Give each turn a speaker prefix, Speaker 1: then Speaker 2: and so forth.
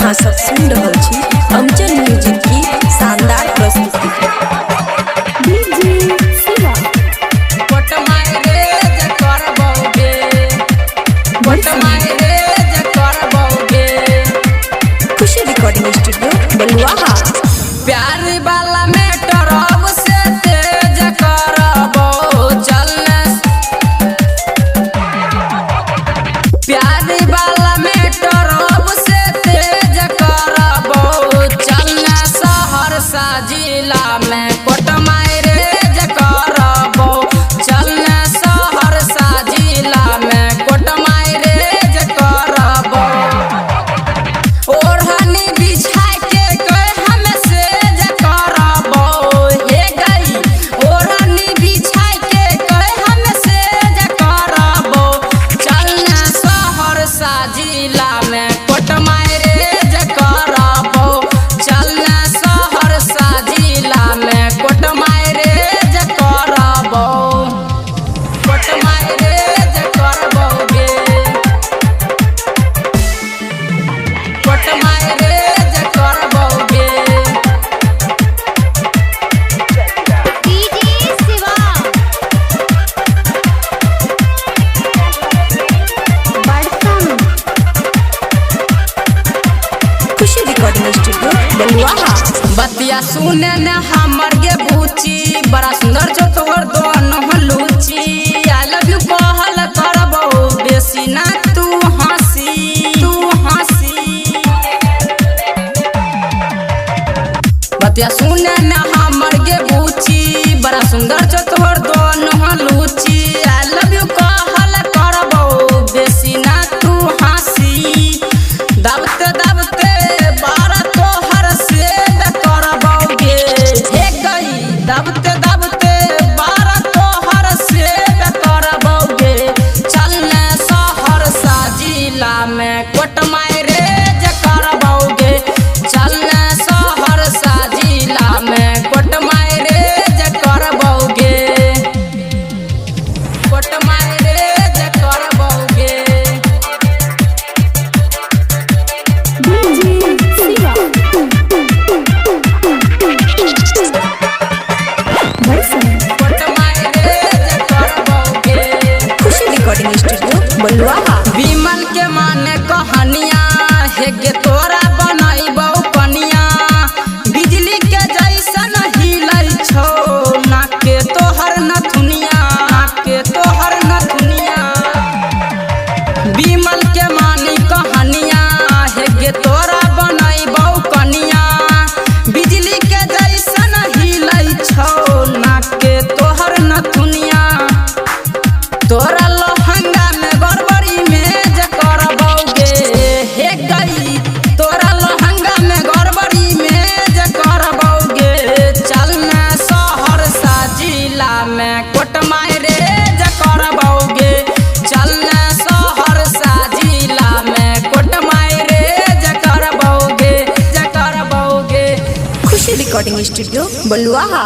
Speaker 1: अहाँ सब सुन रहल छी अमजद म्यूजिक की शानदार प्रस्तुति। खुशी रिकॉर्डिंग स्टूडियो बलुआहा।
Speaker 2: प्यार वाला मैटर अब से तेज करबो चलने, प्यार वाला मैटर अब से तेज करबो चलने, सहरसा जिला में कोट मैरेज करबो चलने, सहरसा जिला में कोट मैरेज करबो। ओढ़नी बिछा के हम सेज करबो, हे गई ओढ़नी बिछा के हम सेज करबो चलने, सहरसा जिला में कोट मैरेज करबो चलने, सहरसा जिला में कोट मैरेज करबो, कोट मैरेज करबोगे, कोट मैरेज करबोगे।
Speaker 1: खुशी रिकॉर्डिंग स्टूडियो बलुआहा।
Speaker 2: बतिया सुने न हमर गे बूची, बड़ा सुंदर जो तोहर दोनों लूची, आई लव यू कहल करबो बेसी ना तू हंसी, तू हंसी। बतिया सुने न हमर गे बूची, बड़ा सुंदर जो तोहर दोनों लूची, आई लव यू कहल करबो बेसी ना तू हंसी। दबते दबते बारा तोहर सेद करबोगे, हे गई दबते दबते बारा तोहर सेद करबोगे चलने, सहरसा जिला में कोट मैरेज करबोगे चलने, सहरसा जिला में कोट मैरेज करबोगे, कोट मैरेज करबोगे। कोट मैरेज करबोगे।
Speaker 1: Khushi recording studio Baluaha.
Speaker 2: विमल के माने कहानिया, हे गे तोरा बनैबौ कनिया, बिजली के जैसन हिलै छौ नाक के तोहर नथुनिया, नाक के तोहर नथुनिया। विमल के मानी कहानिया, हे गे तोरा बनैबौ कनिया, बिजली के जैसन हिलै छौ नाक के तोहर नथुनिया। तोरा लहंगा में गड़बड़ी में जे करबोगे, हे गई तोरा लहंगा में गड़बड़ी में जे करबोगे चलने, सहरसा जिला में कोट मैरेज करबोगे चलने, सहरसा जिला में कोट मैरेज करबोगे, जे करबोगे।
Speaker 1: खुशी रिकॉर्डिंग स्टूडियो बलुआहा।